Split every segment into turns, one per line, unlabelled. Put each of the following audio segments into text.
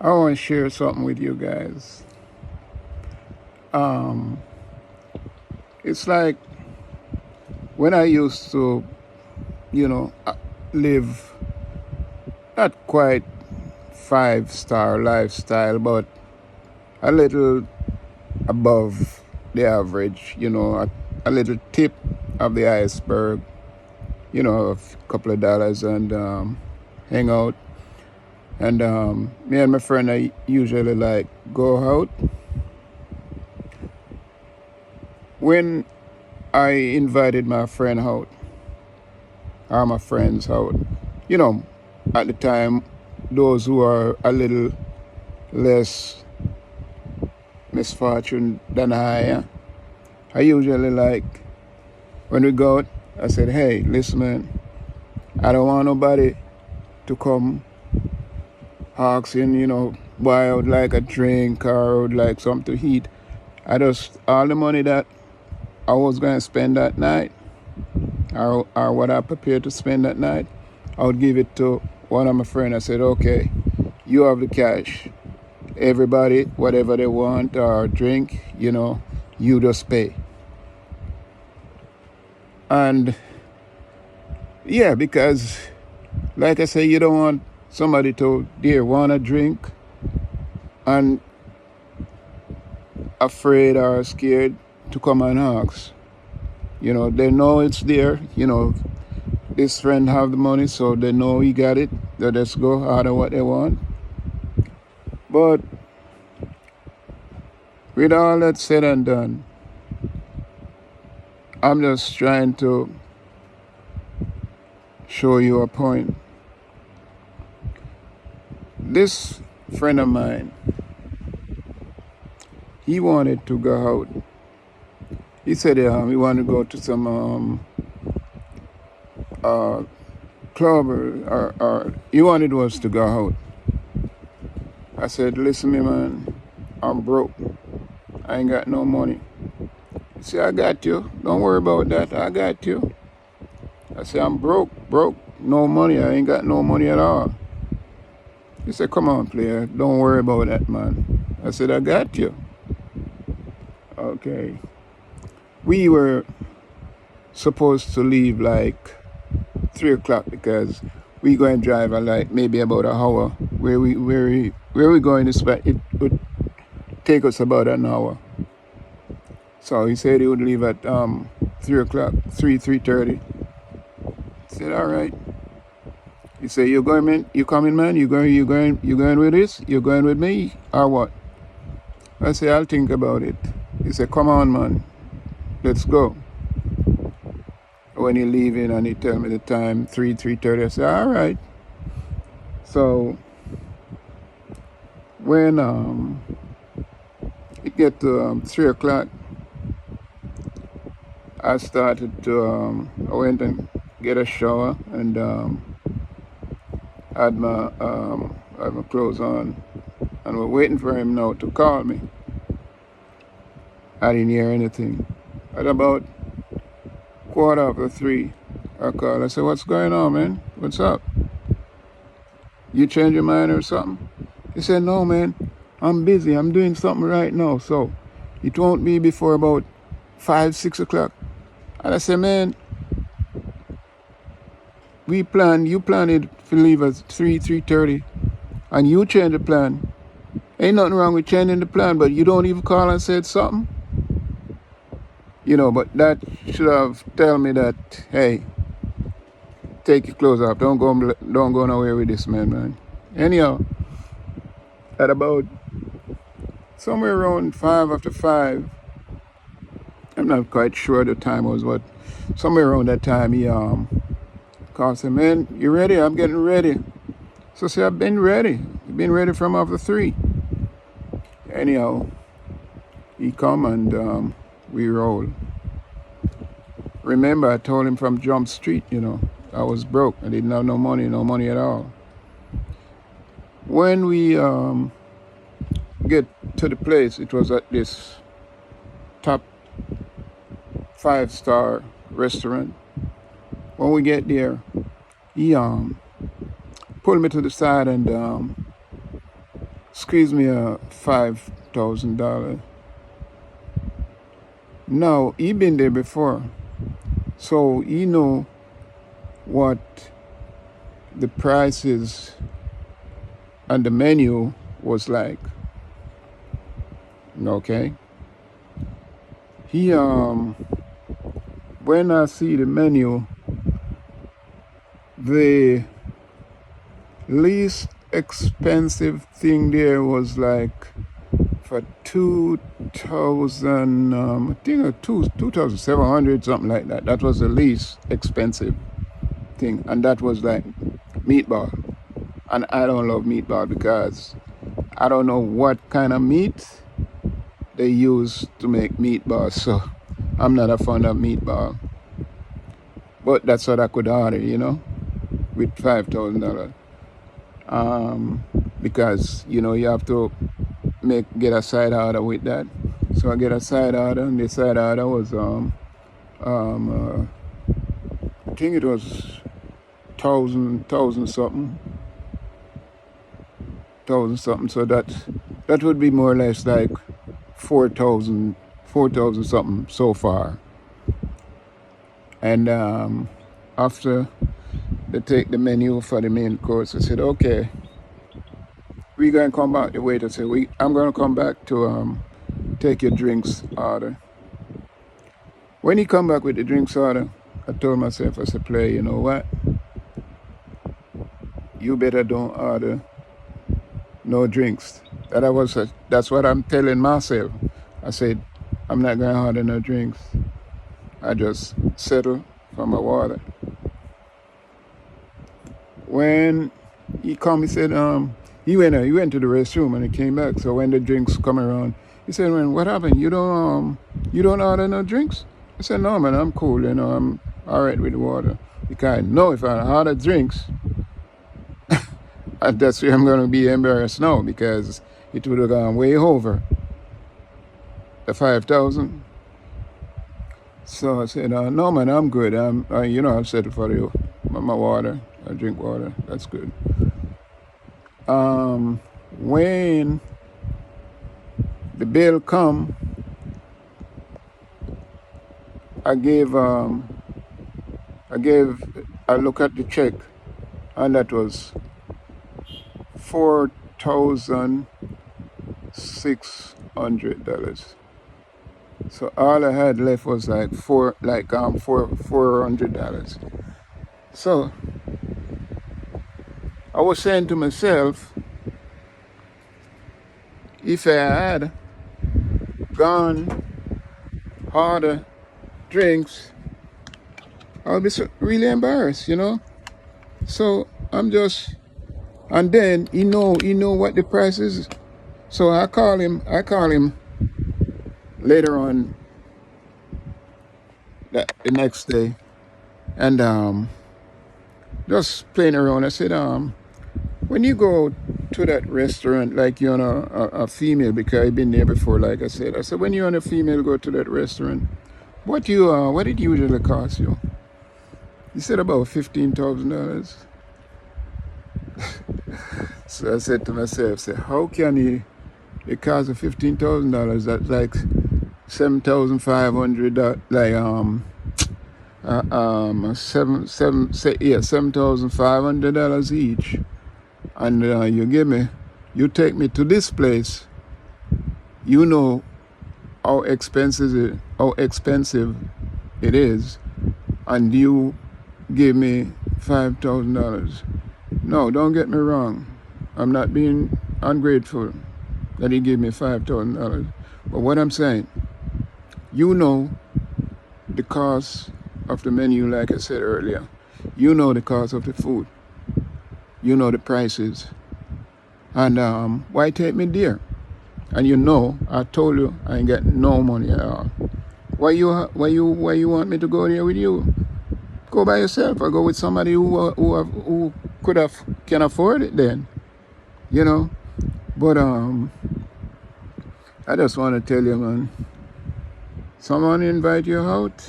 I want to share something with you guys. Um, it's like when I used to, live not quite 5-star lifestyle, but a little above the average, a little tip of the iceberg, a couple of dollars and hang out. And me and my friend, I usually like go out. When I invited my friend out, or my friends out, you know, at the time, those who are a little less misfortune than I usually like, when we go out, I said, hey, listen, man, I don't want nobody to come asking, buy out like a drink or like something to eat. All the money that I was going to spend that night, or what I prepared to spend that night, I would give it to one of my friends. I said, okay, you have the cash. Everybody, whatever they want or drink, you just pay. And yeah, because like I say, you don't want somebody to want a drink and afraid or scared to come and ask. They know it's there. This friend have the money, so they know he got it. They just go order what they want. But with all that said and done, I'm just trying to show you a point. This friend of mine, he wanted to go out. He said he wanted to go to some club or he wanted us to go out. I said, listen me man, I'm broke. I ain't got no money. He said, I got you. Don't worry about that. I got you. I said, I'm broke. No money. I ain't got no money at all. He said, come on, player. Don't worry about that, man. I said, I got you. Okay. We were supposed to leave like 3 o'clock because we go and drive like maybe about an hour. Where we going to spend, it would take us about an hour. So he said he would leave at 3 o'clock, 3:30. I said, all right. He said, you going, man? You coming, man? You going with this? You going with me or what? I said, I'll think about it. He said, come on, man. Let's go. When he leaving and he tell me the time, 3:30, I said, all right. So when it get to 3 o'clock, I started to, I went and get a shower and had my clothes on and we're waiting for him now to call me. I didn't hear anything. At about 3:15, I called. I said, what's going on, man? What's up? You change your mind or something? He said, no, man. I'm busy. I'm doing something right now. So it won't be before about 5-6 o'clock. And I said, man, you planned to leave at 3:30, and you change the plan. Ain't nothing wrong with changing the plan, but you don't even call and said something. But that should have tell me that, hey, take your clothes off. Don't go nowhere with this man. Anyhow, at about somewhere around 5:05, I'm not quite sure the time was, but somewhere around that time he called, said, man, you ready? I'm getting ready. So I said, I've been ready. I've been ready from after 3. Anyhow, he come and we roll. Remember, I told him from Jump Street, I was broke. I didn't have no money at all. When we get to the place, it was at this top 5-star restaurant. When we get there, he pulled me to the side and squeeze me a $5,000. Now he been there before, so he know what the prices and the menu was like. Okay. He when I see the menu, the least expensive thing there was like for 2,000, I think 2,700, something like that. That was the least expensive thing, and that was like meatball. And I don't love meatball because I don't know what kind of meat they use to make meatballs, so I'm not a fan of meatball. But that's what I could order, with $5,000. Because you have to get a side order with that. So I get a side order, and the side order was I think it was thousand something. So that would be more or less like 4,000 something so far. And after they take the menu for the main course, I said, okay, we're going to come back. The waiter said, I'm going to come back to take your drinks order. When he come back with the drinks order, I told myself, I said, player, you know what? You better don't order no drinks. That's what I'm telling myself. I said, I'm not going to order no drinks. I just settle for my water. When he come, he said, he went to the restroom and he came back. So when the drinks come around, he said, man, what happened? You don't order no drinks? I said, no, man, I'm cool. I'm all right with the water. Because I know if I order drinks, that's where I'm going to be embarrassed now, because it would have gone way over the 5,000. So I said, no, man, I'm good. I've settled for my water. I drink water. That's good. When the bill come, I look at the check, and that was $4,600. So all I had left was like $400. So I was saying to myself, if I had gone harder drinks, I'll be really embarrassed, So I'm just, and then he know what the price is. So I call him later on the next day, and just playing around. I said, when you go to that restaurant, like you're on a female, because I've been there before, like I said, when you're on a female, go to that restaurant, what did it usually cost you? He said about $15,000. So I said to myself, how can it cost $15,000? That's like $7,500, like $7,500 each, and you take me to this place. You know how expensive it is, and you give me $5,000. No, don't get me wrong. I'm not being ungrateful that he gave me $5,000. But what I'm saying, you know the cost of the menu, like I said earlier. You know the cost of the food. You know the prices. And why take me there? And I told you I ain't got no money at all. Why you want me to go there with you? Go by yourself, or go with somebody who can afford it then. But I just want to tell you, man, someone invite you out,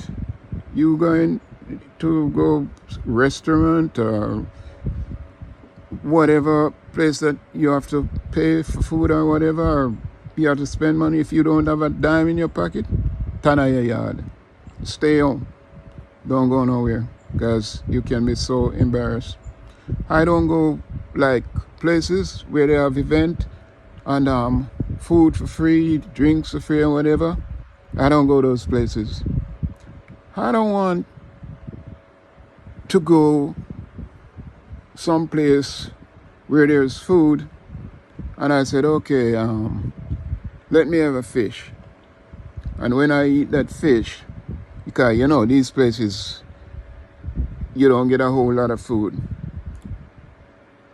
you going to go restaurant or whatever place that you have to pay for food or whatever, or you have to spend money. If you don't have a dime in your pocket, turn out your yard. Stay home. Don't go nowhere because you can be so embarrassed. I don't go like places where they have event and food for free, drinks for free and whatever. I don't go those places. I don't want to go someplace where there's food and I said, okay, let me have a fish. And when I eat that fish, because you know, these places, you don't get a whole lot of food.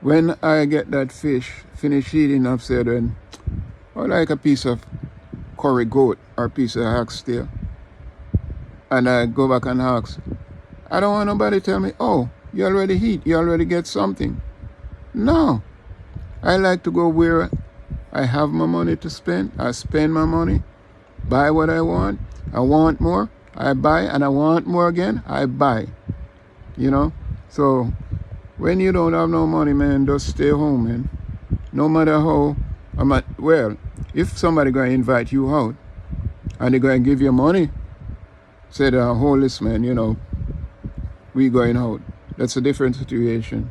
When I get that fish, finish eating, I've said, I like a piece of curry goat or a piece of oxtail. And I go back and ask, I don't want nobody to tell me, oh, you already eat, you already get something. No. I like to go where I have my money to spend. I spend my money, buy what I want more, I buy, and I want more again, I buy. You know? So when you don't have no money, man, just stay home, man. No matter how, well, if somebody gonna invite you out and they're gonna give you money, say, hold this, man, you know, we going out. That's a different situation.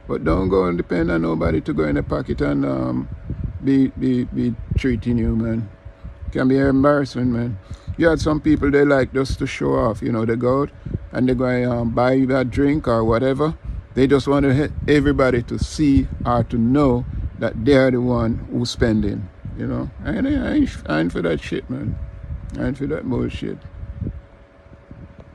But don't go and depend on nobody to go in the pocket and be treating you, man. Can be embarrassing, man. You had some people, they like just to show off, you know, they go out and they go and buy you a drink or whatever. They just want to hit everybody to see or to know that they're the one who's spending, you know. I ain't for that shit, man. I ain't for that bullshit.